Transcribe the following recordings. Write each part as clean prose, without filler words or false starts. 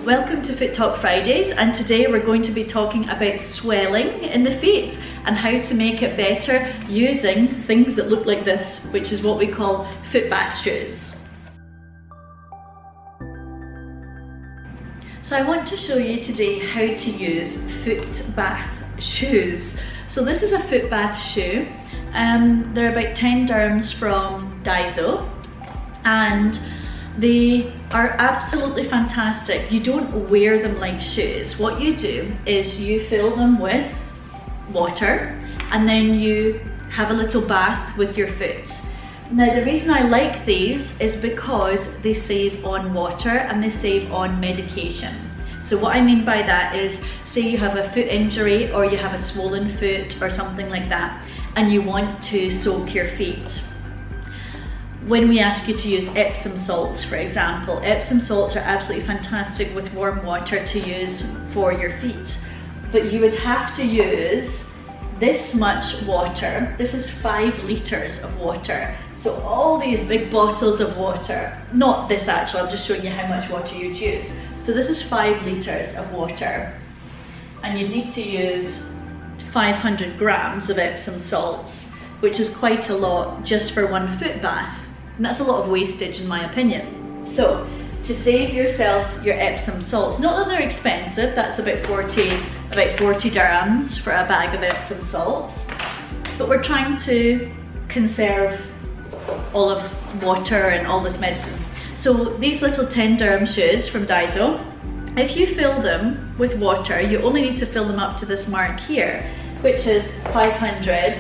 welcome to Foot Talk Fridays, and today we're going to be talking about swelling in the feet and how to make it better using things that look like this, which is what we call foot bath shoes. So I want to show you today how to use foot bath shoes. So this is a foot bath shoe. They're about 10 dirhams from Daiso, and they are absolutely fantastic. You don't wear them like shoes. What you do is you fill them with water and then you have a little bath with your foot. Now the reason I like these is because they save on water and they save on medication. So what I mean by that is, say you have a foot injury or you have a swollen foot or something like that, and you want to soak your feet. When we ask you to use Epsom salts, for example, Epsom salts are absolutely fantastic with warm water to use for your feet. But you would have to use this much water. This is 5 litres of water. So all these big bottles of water, not this actually, I'm just showing you how much water you'd use. So this is 5 litres of water. And you need to use 500 grams of Epsom salts, which is quite a lot just for one foot bath. And that's a lot of wastage in my opinion. So to save yourself your Epsom salts, not that they're expensive, that's about 40 dirhams for a bag of Epsom salts, but we're trying to conserve all of water and all this medicine. So these little 10 dirham shoes from Daiso, if you fill them with water, you only need to fill them up to this mark here, which is 500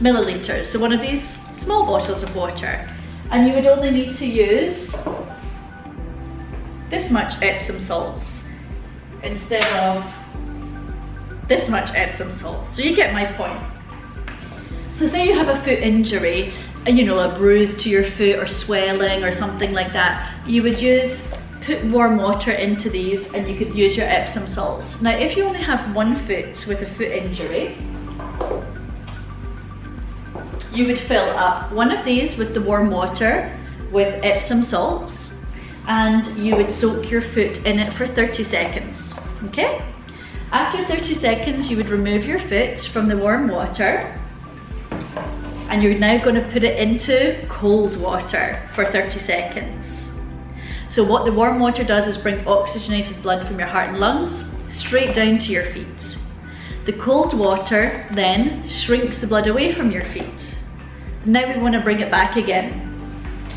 milliliters. So one of these small bottles of water. And you would only need to use this much Epsom salts instead of this much Epsom salts. So you get my point. So say you have a foot injury, you know, a bruise to your foot or swelling or something like that, you would put warm water into these and you could use your Epsom salts. Now if you only have one foot with a foot injury, you would fill up one of these with the warm water with Epsom salts, and you would soak your foot in it for 30 seconds, okay? After 30 seconds, you would remove your foot from the warm water, and you're now going to put it into cold water for 30 seconds. So what the warm water does is bring oxygenated blood from your heart and lungs straight down to your feet. The cold water then shrinks the blood away from your feet. Now we want to bring it back again.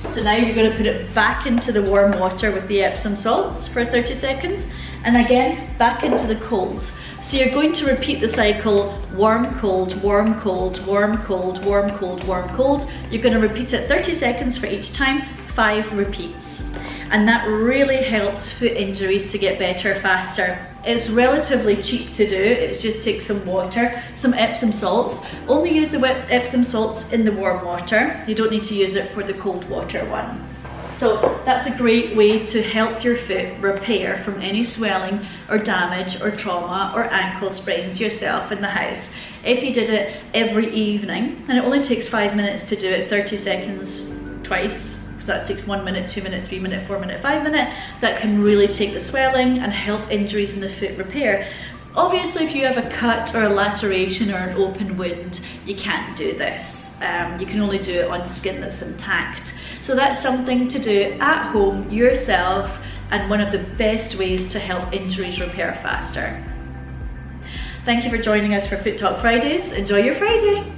So now you're going to put it back into the warm water with the Epsom salts for 30 seconds, and again back into the cold. So you're going to repeat the cycle: warm, cold, warm, cold, warm, cold, warm, cold, warm, cold. You're going to repeat it 30 seconds for each time, 5 repeats. And that really helps foot injuries to get better faster. It's relatively cheap to do. It just takes some water, some Epsom salts. Only use the Epsom salts in the warm water. You don't need to use it for the cold water one. So that's a great way to help your foot repair from any swelling or damage or trauma or ankle sprains yourself in the house. If you did it every evening, and it only takes 5 minutes to do it, 30 seconds twice, so that takes 1 minute, 2 minute, 3 minute, 4 minute, 5 minute, that can really take the swelling and help injuries in the foot repair. Obviously, if you have a cut or a laceration or an open wound, you can't do this. You can only do it on skin that's intact. So that's something to do at home yourself, and one of the best ways to help injuries repair faster. Thank you for joining us for Foot Talk Fridays. Enjoy your Friday.